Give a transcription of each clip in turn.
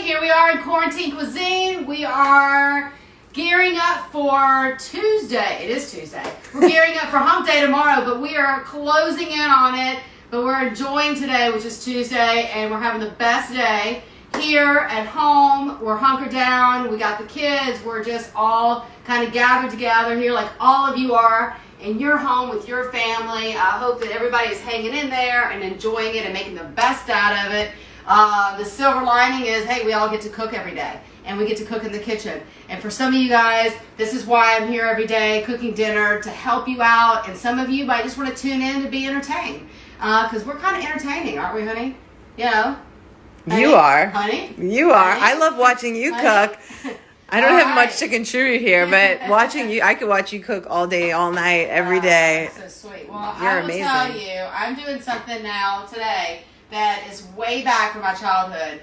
Here we are in CORA-ntine Cuisine. We are gearing up for Tuesday. It is Tuesday. We're gearing up for hump day tomorrow, but we are closing in on it. But we're enjoying today, which is Tuesday, and we're having the best day here at home. We're hunkered down. We got the kids. We're just all kind of gathered together here like all of you are in your home with your family. I hope that everybody is hanging in there and enjoying it and making the best out of it. The silver lining is, hey, we all get to cook every day, and we get to cook in the kitchen. And for some of you guys, this is why I'm here every day cooking dinner, to help you out. And some of you might just want to tune in to be entertained, because we're kind of entertaining, aren't we, honey? You know? Honey? You are. Honey? You are. Honey? I love watching you cook. I don't have much to contribute here, but watching you, I could watch you cook all day, all night, every day. So sweet. Well, You're I will amazing. tell you, I'm doing something now today that is way back from my childhood.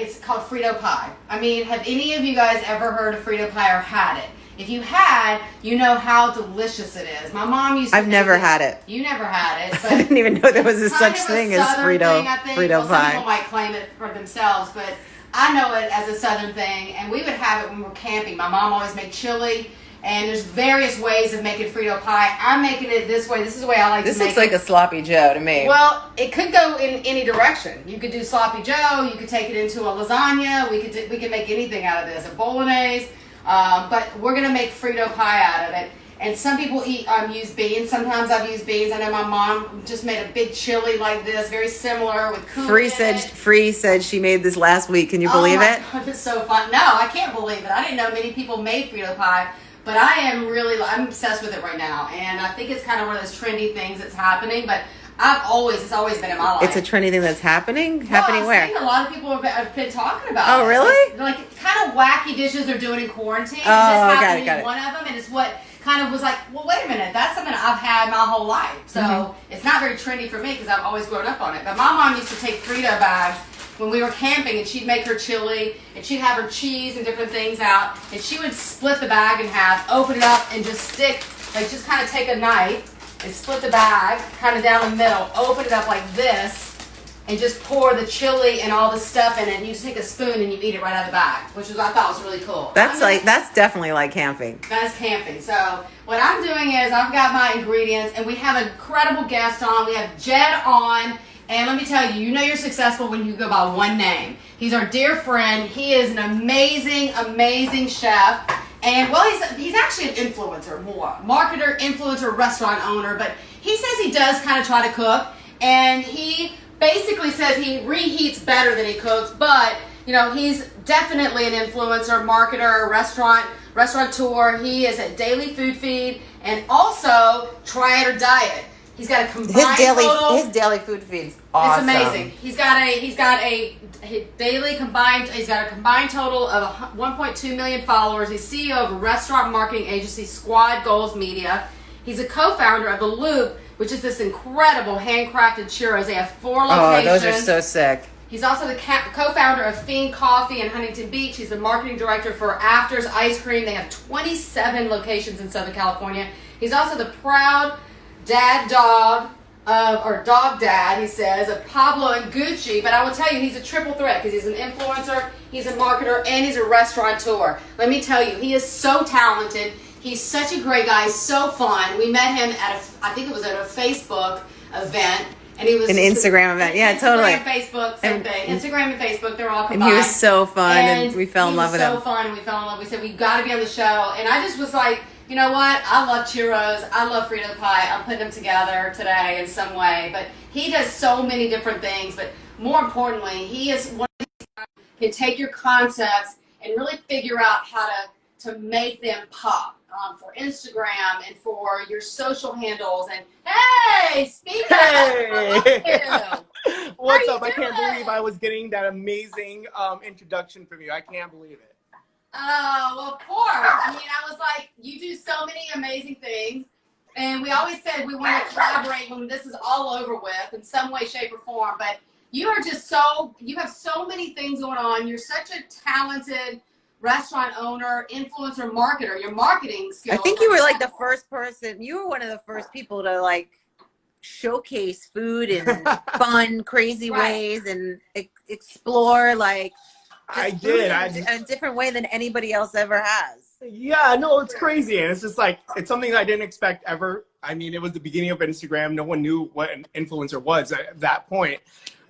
It's called Frito Pie. I mean, have any of you guys ever heard of Frito Pie or had it? If you had, you know how delicious it is. My mom used to I've never it. had it. You never had it. But I didn't even know there was a kind such of a thing as Southern Frito thing, I think. Frito Well, some people pie. might claim it for themselves, but I know it as a Southern thing, and we would have it when we were camping. My mom always made chili, and there's various ways of making Frito pie. I'm making it this way. This is the way I like This to make looks like it. a sloppy Joe to me. Well, it could go in any direction. You could do sloppy Joe. You could take it into a lasagna. We could make anything out of this, a bolognese. But we're gonna make Frito pie out of it. And some people use beans. Sometimes I've used beans. I know my mom just made a big chili like this, very similar with cumin in it. Free said she made this last week. Can you believe it? God, it's so fun. No, I can't believe it. I didn't know many people made Frito pie, but I'm obsessed with it right now. And I think it's kind of one of those trendy things that's happening, but it's always been in my life. It's a trendy thing that's happening? Well, Happening where? I've seen a lot of people have been talking about it. Oh, really? Like kind of wacky dishes they're doing in quarantine. Oh, and this got happened it, to be got it. one of them, and it's what kind of was like, well, wait a minute, that's something I've had my whole life. So it's not very trendy for me because I've always grown up on it. But my mom used to take Frito bags when we were camping, and she'd make her chili, and she'd have her cheese and different things out, and she would split the bag in half, open it up, and just just kind of take a knife and split the bag kind of down the middle, open it up like this, and just pour the chili and all the stuff in it, and you just take a spoon and you eat it right out of the bag, which I thought was really cool. That's definitely like camping. That's camping. So what I'm doing is I've got my ingredients, and we have an incredible guest on. We have Jed on, and let me tell you, you know you're successful when you go by one name. He's our dear friend. He is an amazing, amazing chef. And well, he's actually an influencer, marketer, influencer, restaurant owner, but he says he does kind of try to cook, and he basically says he reheats better than he cooks, but you know, he's definitely an influencer, marketer, restaurateur. He is at Daily Food Feed and also Try It or Diet. He's got a combined total. His daily food feed's awesome. It's amazing. He's got a combined total of 1.2 million followers. He's CEO of a restaurant marketing agency, Squad Goals Media. He's a co-founder of The Loop, which is this incredible handcrafted churros. They have 4 locations. Oh, those are so sick. He's also the co-founder of Fiend Coffee in Huntington Beach. He's the marketing director for Afters Ice Cream. They have 27 locations in Southern California. He's also the proud dog dad, he says, of Pablo and Gucci. But I will tell you, he's a triple threat because he's an influencer, he's a marketer, and he's a restaurateur. Let me tell you, he is so talented. He's such a great guy, so fun. We met him at I think it was at a Facebook event. And he was An Instagram event, yeah, totally. Instagram, Facebook, same thing. Instagram and Facebook, they're all combined. And he was so fun, and we fell in love with him. He was so fun, and we fell in love. We said, we got to be on the show. And I just was like, you know what? I love churros. I love Frito pie. I'm putting them together today in some way. But he does so many different things. But more importantly, he is one of these guys who can take your concepts and really figure out how to make them pop. For Instagram and for your social handles. And hey, speak up. Hey. What's up? I can't doing? believe I was getting that amazing introduction from you. I can't believe it. Oh, well, of course. I mean, I was like, you do so many amazing things. And we always said we want to collaborate when this is all over with in some way, shape, or form. But you are just you have so many things going on. You're such a talented restaurant owner, influencer, marketer. Your marketing skills. I think you were like the first person. You were one of the first people to like showcase food in fun, crazy ways and explore like I just did. food in a different way than anybody else ever has. Yeah, no, it's crazy. And it's just like, it's something that I didn't expect ever. I mean, it was the beginning of Instagram. No one knew what an influencer was at that point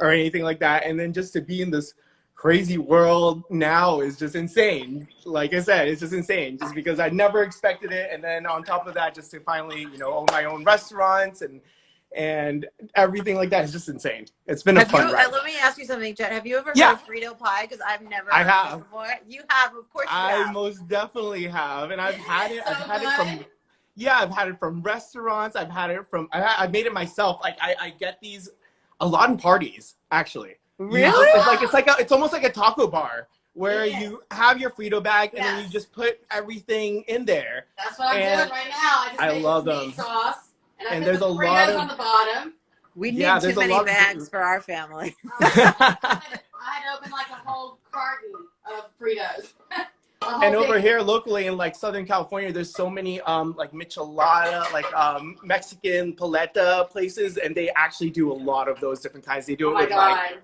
or anything like that. And then just to be in this crazy world now is just insane. Like I said, it's just insane just because I never expected it. And then on top of that, just to finally, you know, own my own restaurants and everything like that is just insane. It's been a fun ride. Let me ask you something, Jen. Have you ever heard of Frito Pie? Because I've never heard of it before. You have, of course you have. I most definitely have. And I've had it. So I've had it from, yeah, I've had it from restaurants. I've had it from, I've made it myself. Like I get these a lot in parties, actually. Really? It's almost like a taco bar where you have your Frito bag and then you just put everything in there. That's what I'm doing right now. I just love made them. Sauce. And there's a lot of on the bottom. We need too many bags for our family. I had to open like a whole carton of Fritos. And over here locally in like Southern California, there's so many like michelada, like Mexican paleta places, and they actually do a lot of those different kinds. They do it with like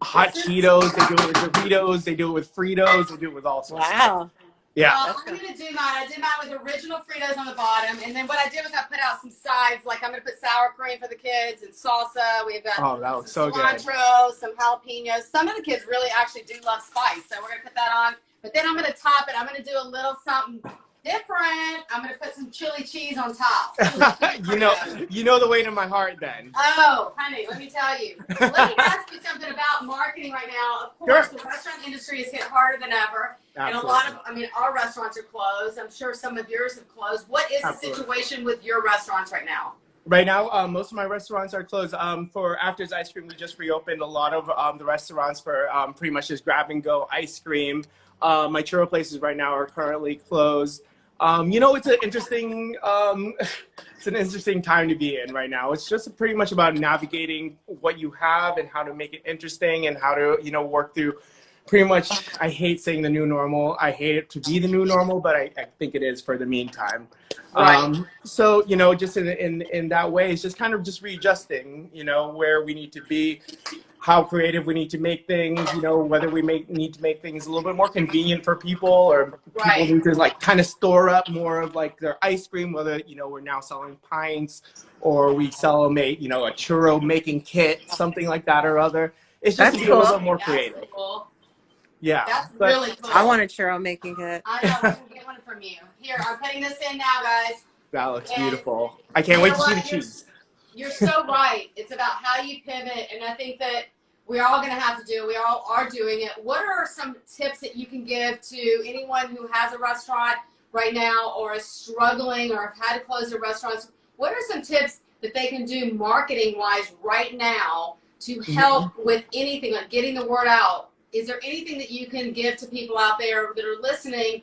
hot Cheetos, they do it with Doritos, they do it with Fritos, they do it with all sorts. Wow. Yeah. Well, I'm going to do mine. I did mine with original Fritos on the bottom. And then what I did was I put out some sides. Like I'm going to put sour cream for the kids and salsa. We've got that was so cilantro, some jalapenos. Some of the kids really actually do love spice. So we're going to put that on. But then I'm going to top it. I'm going to do a little something different. I'm going to put some chili cheese on top. you know the way to my heart then. Oh, honey, let me tell you. Let me ask you something about marketing right now. Of course, the restaurant industry is hit harder than ever. Absolutely. And a lot of, our restaurants are closed. I'm sure some of yours have closed. What is the situation with your restaurants right now? Right now, most of my restaurants are closed. For After's Ice Cream, we just reopened a lot of the restaurants for pretty much just grab-and-go ice cream. My churro places right now are currently closed. It's an interesting it's an interesting time to be in right now. It's just pretty much about navigating what you have and how to make it interesting and how to work through pretty much. I hate saying the new normal. I hate it to be the new normal, but I think it is for the meantime. Right. So just in that way, it's just kind of just readjusting, where we need to be, how creative we need to make things, whether we need to make things a little bit more convenient for people, or people need to like kind of store up more of like their ice cream, whether, we're now selling pints or we sell them a churro making kit, something like that or other. It's just to be a little bit more creative. Cool. Yeah. That's really cool. I want a churro making kit. I know, I'm gonna get one from you. Here, I'm putting this in now, guys. That looks beautiful. I can't wait to see the cheese. You're so right. It's about how you pivot, and I think that we're all going to have to do. We all are doing it. What are some tips that you can give to anyone who has a restaurant right now, or is struggling, or have had to close their restaurants? What are some tips that they can do marketing-wise right now to help with anything, like getting the word out? Is there anything that you can give to people out there that are listening?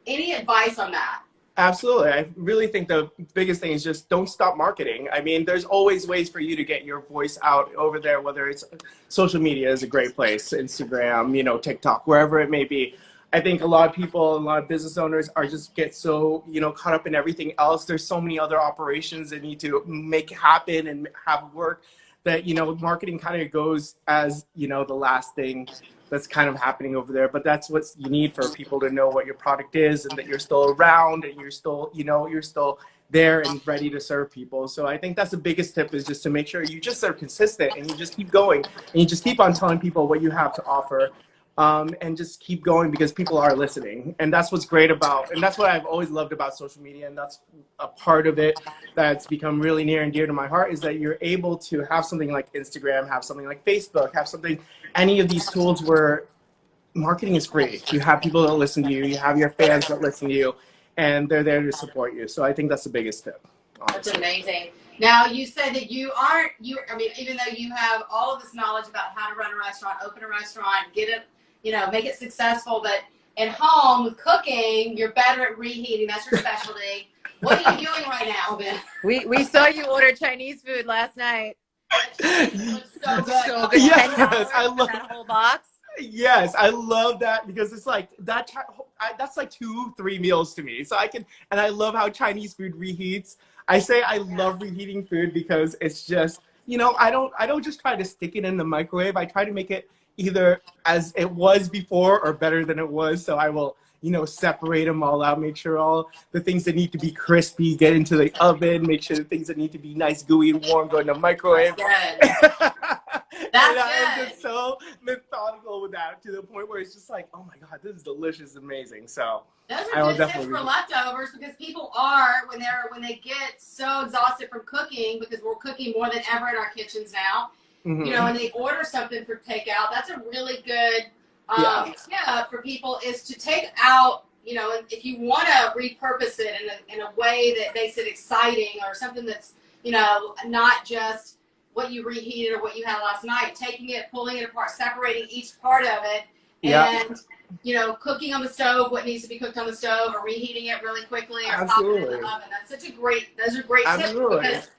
Any advice on that? Absolutely. I really think the biggest thing is just don't stop marketing. I mean, there's always ways for you to get your voice out over there, whether it's social media is a great place, Instagram, TikTok, wherever it may be. I think a lot of people, a lot of business owners are just get so, caught up in everything else. There's so many other operations that need to make happen and have work that, marketing kind of goes as, the last thing that's kind of happening over there. But that's what you need for people to know what your product is and that you're still around and you're still, you're still there and ready to serve people. So I think that's the biggest tip, is just to make sure you just are consistent and you just keep going and you just keep on telling people what you have to offer. And just keep going, because people are listening. And that's what's great about, and that's what I've always loved about social media. And that's a part of it that's become really near and dear to my heart, is that you're able to have something like Instagram, have something like Facebook, have something, any of these tools where marketing is free. You have people that listen to you, you have your fans that listen to you, and they're there to support you. So I think that's the biggest tip. Honestly. That's amazing. Now, you said that even though you have all of this knowledge about how to run a restaurant, open a restaurant, get it, make it successful, but at home with cooking, you're better at reheating. That's your specialty. What are you doing right now, Ben? We saw you order Chinese food last night. Looks so good. So good. Yes, I love that whole box. Yes, I love that, because it's like that. That's like 2-3 meals to me. So and I love how Chinese food reheats. I say I love reheating food because it's just, you know, I don't just try to stick it in the microwave. I try to make it either as it was before or better than it was. So I will, you know, separate them all out, make sure all the things that need to be crispy get into the oven, make sure the things that need to be nice, gooey, and warm go in the microwave. That's good. And I'm just so methodical with that to the point where it's just like, oh my God, this is delicious, amazing. So those are good tips for leftovers, because people are, when they get so exhausted from cooking, because we're cooking more than ever in our kitchens now, you know, and they order something for takeout. That's a really good tip for people, is to take out, you know, if you want to repurpose it in a way that makes it exciting, or something that's, you know, not just what you reheated or what you had last night, taking it, pulling it apart, separating each part of it, and, you know, cooking on the stove what needs to be cooked on the stove, or reheating it really quickly, or popping it in the oven. That's such a great, those are great tips, because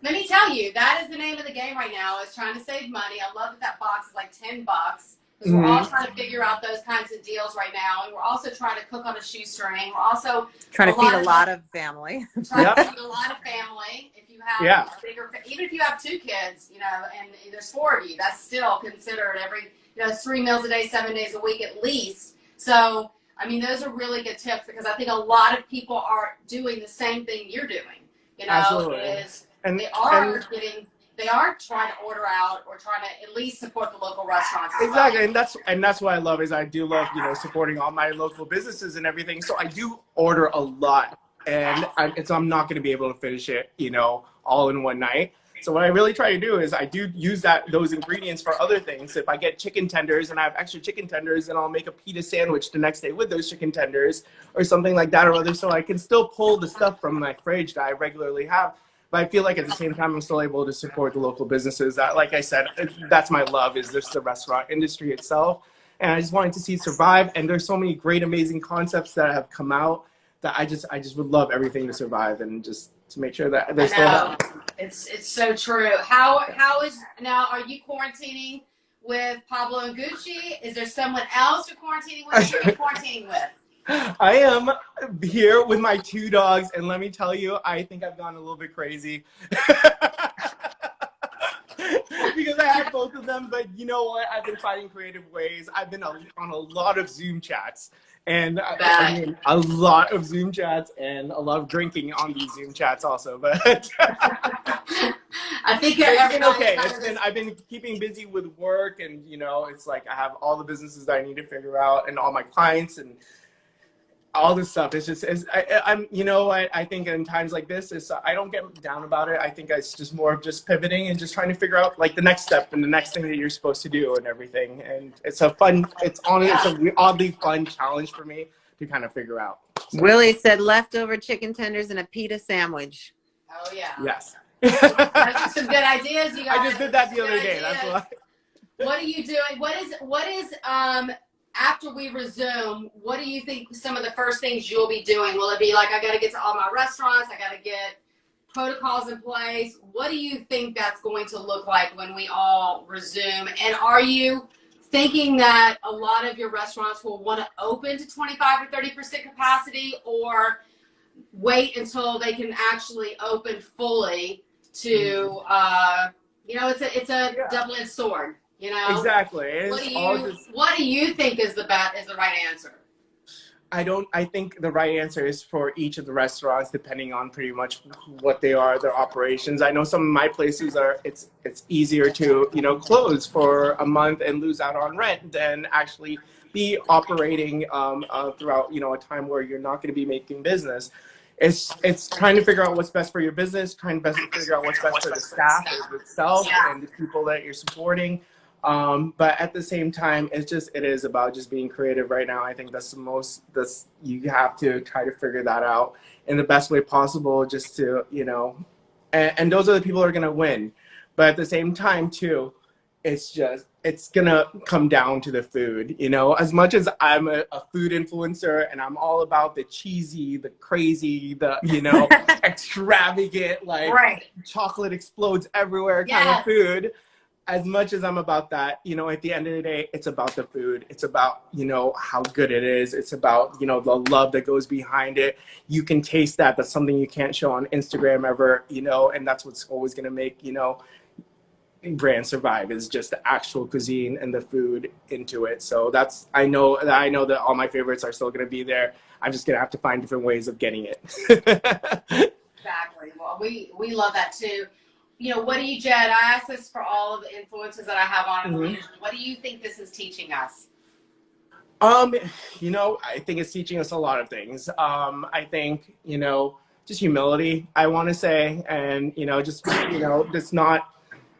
let me tell you, that is the name of the game right now, is trying to save money. I love that that box is like $10, because we're all trying to figure out those kinds of deals right now, and we're also trying to cook on a shoestring. We're also trying to feed a lot of family. Trying to feed a lot of family. If you have a bigger, even if you have 2 kids, you know, and there's 4 of you, that's still considered every, you know, it's 3 meals a day, 7 days a week at least. So, I mean, those are really good tips, because I think a lot of people are doing the same thing you're doing. You know, they are trying to order out, or trying to at least support the local restaurants. Exactly, and that's what I love, is I do love, you know, supporting all my local businesses and everything. So I do order a lot, and I'm not going to be able to finish it, you know, all in one night. So what I really try to do is I do use those ingredients for other things. If I get chicken tenders and I have extra chicken tenders, then I'll make a pita sandwich the next day with those chicken tenders, or something like that, or other, so I can still pull the stuff from my fridge that I regularly have. But I feel like at the same time, I'm still able to support the local businesses. That, like I said, that's my love, is just the restaurant industry itself. And I just wanted to see it survive. And there's so many great, amazing concepts that have come out that I just would love everything to survive, and just to make sure that they're still around. It's so true. How is, now, are you quarantining with Pablo and Gucci? Is there someone else you're quarantining with? Who are you quarantining with? I am here with my 2 dogs, and let me tell you, I think I've gone a little bit crazy. Because I have both of them, but you know what? I've been finding creative ways. I've been on a lot of Zoom chats, and I mean, a lot of Zoom chats, and a lot of drinking on these Zoom chats also. But I think it's been okay. I've been keeping busy with work, and you know, it's like I have all the businesses that I need to figure out, and all my clients, and all this stuff. It's just, I'm, you know, I think in times like this, I don't get down about it. I think it's just more of just pivoting and just trying to figure out like the next step and the next thing that you're supposed to do and everything. And it's a oddly fun challenge for me to kind of figure out. So. Willie said leftover chicken tenders and a pita sandwich. Oh yeah. Yes. Those are some good ideas, you guys. I just did that the other day. That's why. What are you doing? What is after we resume, what do you think some of the first things you'll be doing? Will it be like, I got to get to all my restaurants, I got to get protocols in place? What do you think that's going to look like when we all resume? And are you thinking that a lot of your restaurants will want to open to 25 or 30% capacity, or wait until they can actually open fully to, you know, it's a double-edged sword. You know, exactly. What do you think is the right answer? I think the right answer is for each of the restaurants, depending on pretty much what they are, their operations. I know some of my places it's easier to, you know, close for a month and lose out on rent than actually be operating throughout, you know, a time where you're not going to be making business. It's trying to figure out what's best for your business, trying to figure out what's best for the staff itself and the people that you're supporting. But at the same time, it is about just being creative right now. I think that's you have to try to figure that out in the best way possible, just to, you know, and those are the people who are going to win. But at the same time too, it's going to come down to the food, you know, as much as I'm a food influencer and I'm all about the cheesy, the crazy, the, you know, extravagant, like chocolate explodes everywhere kind of food. as much as I'm about that, you know, at the end of the day, it's about the food. It's about, you know, how good it is. It's about, you know, the love that goes behind it. You can taste that. That's something you can't show on Instagram ever, you know, and that's what's always going to make, you know, brand survive, is just the actual cuisine and the food into it. So that's, I know that all my favorites are still going to be there. I'm just going to have to find different ways of getting it. Exactly. Well, we love that too. You know, what do you, Jed? I ask this for all of the influencers that I have on. What do you think this is teaching us? You know, I think it's teaching us a lot of things. I think, you know, just humility, I want to say, and, you know, just, you know,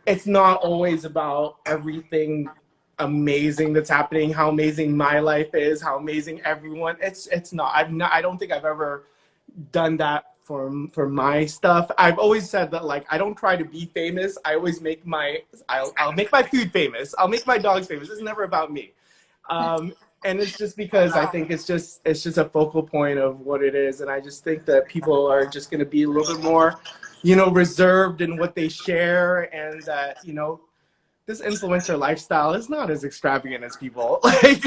it's not always about everything amazing that's happening, how amazing my life is, how amazing everyone. It's not. I don't think I've ever done that for my stuff. I've always said that, like, I don't try to be famous. I always make I'll make my food famous. I'll make my dogs famous. It's never about me. And it's just because I think it's just a focal point of what it is. And I just think that people are just going to be a little bit more, you know, reserved in what they share, and that, you know, this influencer lifestyle is not as extravagant as people like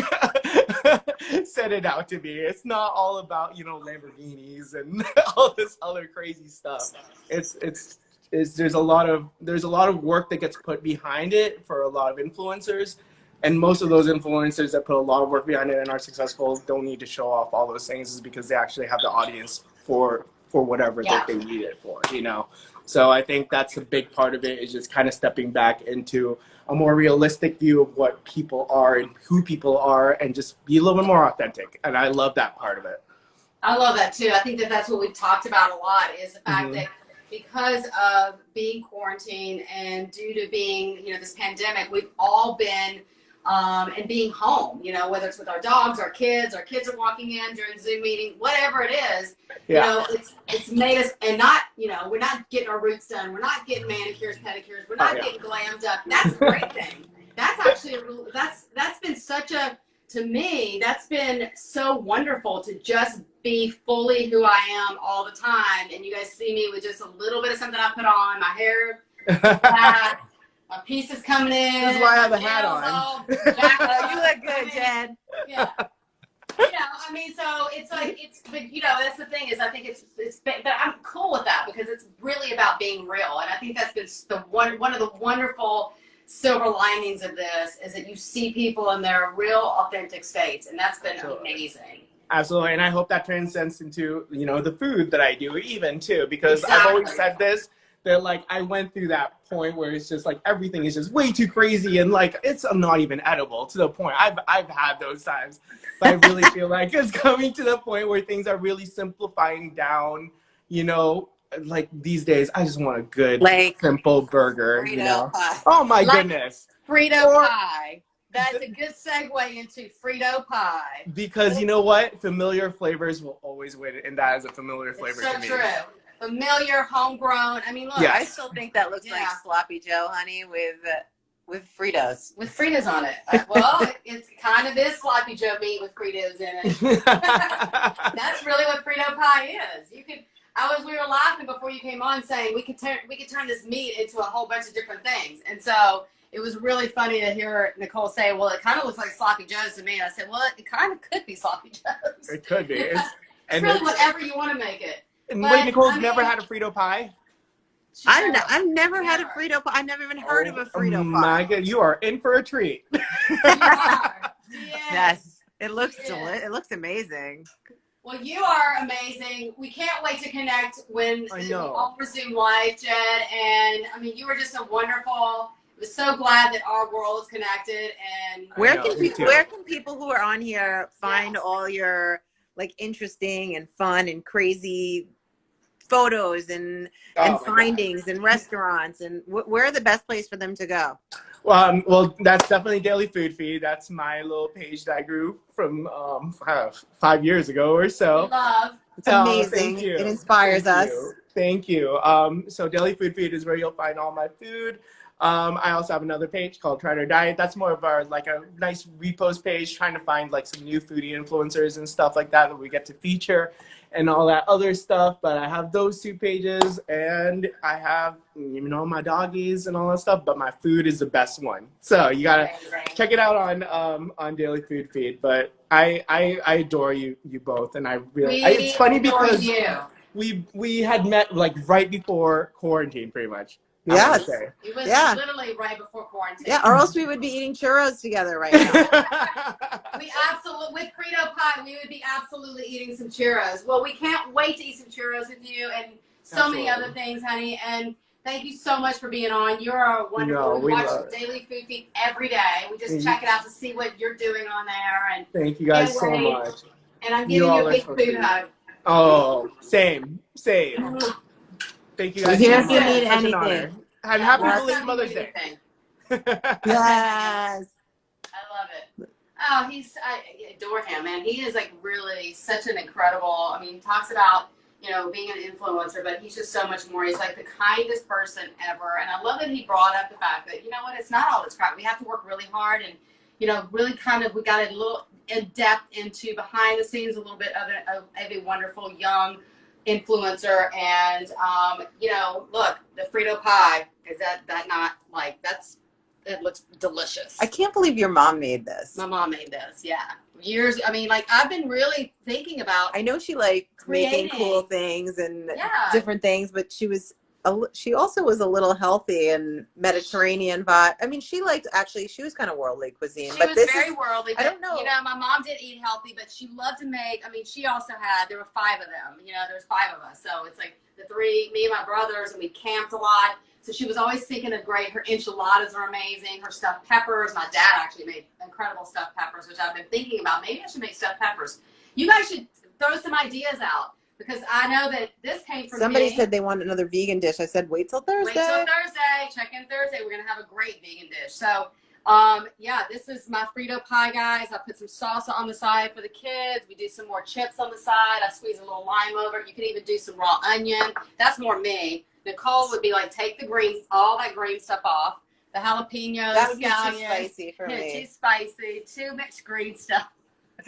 set it out to be. It's not all about, you know, Lamborghinis and all this other crazy stuff. There's a lot of work that gets put behind it for a lot of influencers, and most of those influencers that put a lot of work behind it and are successful don't need to show off all those things, is because they actually have the audience for whatever that they need it for, you know. So I think that's a big part of it, is just kind of stepping back into a more realistic view of what people are and who people are, and just be a little bit more authentic. And I love that part of it. I love that too. I think that that's what we've talked about a lot, is the fact that because of being quarantined and due to being, you know, this pandemic, we've all been and being home, you know, whether it's with our dogs, our kids are walking in during Zoom meeting, whatever it is, you know, it's made us, and not, you know, we're not getting our roots done. We're not getting manicures, pedicures. We're not getting glammed up. That's a great thing. That's actually, that's been such a, to me, that's been so wonderful to just be fully who I am all the time. And you guys see me with just a little bit of something I put on, my hair back. My piece is coming in. That's why I have a hat on. You look good, Jen. Yeah. You know, I mean, so it's like, but you know, that's the thing, is I think it's, but I'm cool with that, because it's really about being real. And I think that's been one of the wonderful silver linings of this, is that you see people in their real authentic states. And that's been amazing. Absolutely. And I hope that transcends into, you know, the food that I do even too, because I've always said this, that, like, I went through that point where it's just like everything is just way too crazy, and like it's not even edible, to the point I've had those times, but I really feel like it's coming to the point where things are really simplifying down, you know. Like these days I just want a good, like, simple burger, Frito you know. Pie. Oh my goodness. Frito Pie. That's a good segue into Frito Pie. Because you know what? Familiar flavors will always win, and that is a familiar flavor to me. So true. Familiar, homegrown. I mean, look. Yeah, I still think that looks like sloppy Joe, honey, with Fritos. With Fritos on it. Well, it's kind of is sloppy Joe meat with Fritos in it. That's really what Frito Pie is. You could. We were laughing before you came on, saying we could turn this meat into a whole bunch of different things, and so it was really funny to hear Nicole say, "Well, it kind of looks like sloppy Joe's to me." And I said, "Well, it kind of could be sloppy Joe's. It could be. It's really whatever you want to make it." And wait, Nicole's never had a Frito Pie? I've never had a Frito Pie. I've never even heard of a Frito Pie. My God, you are in for a treat. You are. Yes. It looks it looks amazing. Well, you are amazing. We can't wait to connect when we all resume live, Jed. And I mean, you were just a wonderful. We're so glad that our world is connected. And where can people who are on here find all your, like, interesting and fun and crazy photos and findings and restaurants, and where are the best place for them to go? Well, that's definitely Daily Food Feed. That's my little page that I grew from 5 years ago or so. Love. It's amazing. Thank you. It inspires us. Thank you. So Daily Food Feed is where you'll find all my food. I also have another page called Try Our Diet. That's more of our like a nice repost page, trying to find like some new foodie influencers and stuff like that we get to feature and all that other stuff. But I have those 2 pages, and I have, you know, my doggies and all that stuff. But my food is the best one, so you gotta check it out on Daily Food Feed. But I adore you both, and I really it's funny because we had met like right before quarantine, pretty much. Yes. It was literally right before quarantine. Yeah, or else we would be eating churros together right now. We absolutely, with Frito Pie, we would be absolutely eating some churros. Well, we can't wait to eat some churros with you and so many other things, honey. And thank you so much for being on. You're a wonderful. We watch Daily Food Feed every day. We just check it out to see what you're doing on there. And thank you guys so much. And I'm giving you a big food hug. Oh, same. Thank you guys. Here so if you much. need Such anything. And happy belated Mother's Day. Yes. I love it. Oh, I adore him, man. He is like really such an incredible, I mean, he talks about, you know, being an influencer, but he's just so much more. He's like the kindest person ever. And I love that he brought up the fact that, you know what, it's not all this crap. We have to work really hard and, you know, really kind of, we got a little in depth into behind the scenes a little bit of a wonderful young influencer. And, you know, look, the Frito Pie, is that not like, it looks delicious. I can't believe your mom made this. My mom made this, yeah. Years, I mean, like, I've been really thinking about. I know she liked making cool things and different things, but she also was a little healthy and Mediterranean vibe. I mean, she was kind of worldly cuisine. She but was very worldly. I don't know. You know, my mom did eat healthy, but she loved to make, I mean, she also there were 5 of them. You know, there's 5 of us. So it's like the 3, me and my brothers, and we camped a lot. So she was always thinking of great. Her enchiladas are amazing. Her stuffed peppers. My dad actually made incredible stuffed peppers, which I've been thinking about. Maybe I should make stuffed peppers. You guys should throw some ideas out because I know that this came from somebody said they want another vegan dish. I said, wait till Thursday. Wait till Thursday. Check in Thursday. We're going to have a great vegan dish. So, yeah, this is my Frito Pie, guys. I put some salsa on the side for the kids. We do some more chips on the side. I squeeze a little lime over it. You can even do some raw onion. That's more me. Nicole would be like, take the greens, all that green stuff off. The jalapenos, that would be too spicy for me. Too spicy, too much green stuff.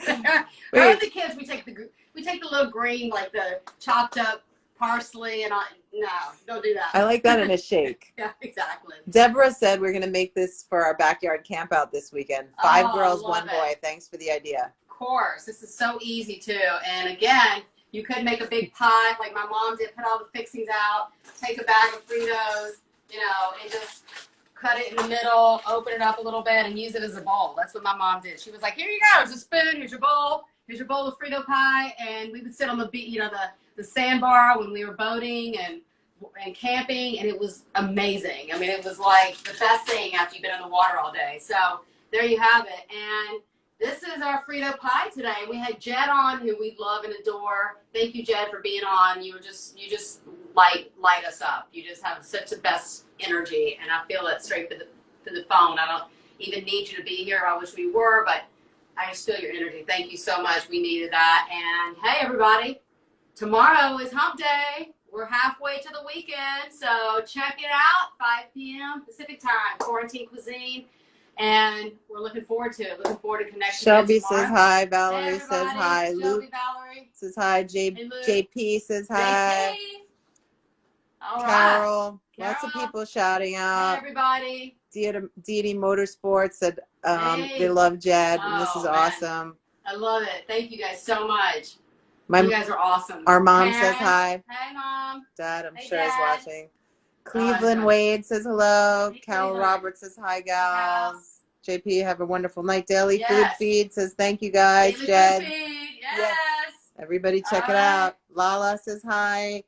Or the kids, we take the little green, like the chopped up parsley, and no, don't do that. I like that in a shake. Yeah, exactly. Deborah said we're going to make this for our backyard camp out this weekend. 5 girls, 1 boy. Thanks for the idea. Of course, this is so easy too. And again, you could make a big pie like my mom did, put all the fixings out, take a bag of Fritos, you know, and just cut it in the middle, open it up a little bit, and use it as a bowl. That's what my mom did. She was like, here you go, here's a spoon, here's your bowl of Frito Pie. And we would sit on the beach, you know, the sandbar when we were boating and camping, and it was amazing. I mean, it was like the best thing after you've been in the water all day. So there you have it. And this is our Frito Pie today. We had Jed on, who we love and adore. Thank you, Jed, for being on. You just light us up. You just have such the best energy, and I feel it straight through the phone. I don't even need you to be here. I wish we were, but I just feel your energy. Thank you so much. We needed that. And hey, everybody, tomorrow is Hump Day. We're halfway to the weekend, so check it out. 5 p.m. Pacific time. CORA-ntine Cuisine. And we're looking forward to it. Looking forward to connecting. Shelby says hi. Valerie says hi. Shelby, Luke Valerie says hi. JP says hi. All Carol. Right. Lots of people shouting out. Hey, everybody. Deity Motorsports said they love Jed, and this is awesome. I love it. Thank you guys so much. You guys are awesome. Our mom says hi. Hey, Mom. Dad, I'm sure, is watching. Cleveland Wade says hello. Hey, Carol Cleveland. Roberts says hi, gals. JP, have a wonderful night. Daily Food Feed says thank you, guys. Daily Jed. Food Feed. Yes. Everybody check it out. Lala says hi.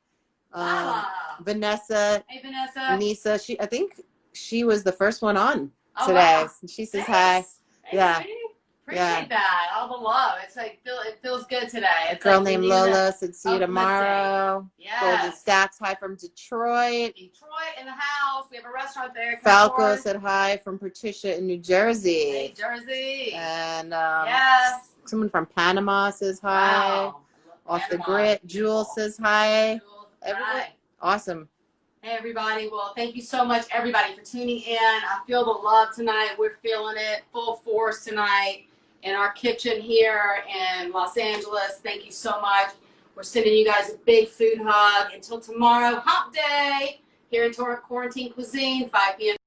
Vanessa. Hey, Vanessa. Nisa. I think she was the first one on today. Wow. She says hi. Hey, Yeah. sweetie. Appreciate that. All the love. It's like it feels good today. It's A girl like named Lola said see you uplifting. tomorrow. Yes. Golden Stacks, hi from Detroit. Detroit in the house. We have a restaurant there. Falco said hi from Patricia in New Jersey. Hey, Jersey. And Yes. someone from Panama says hi. Wow. Off the Grit. Jewel says hi. Jewel. Everyone. Right. Awesome. Hey, everybody. Well, thank you so much, everybody, for tuning in. I feel the love tonight. We're feeling it full force tonight in our kitchen here in Los Angeles. Thank you so much. We're sending you guys a big food hug. Until tomorrow, hump day, here in CORA-ntine Cuisine, 5 p.m.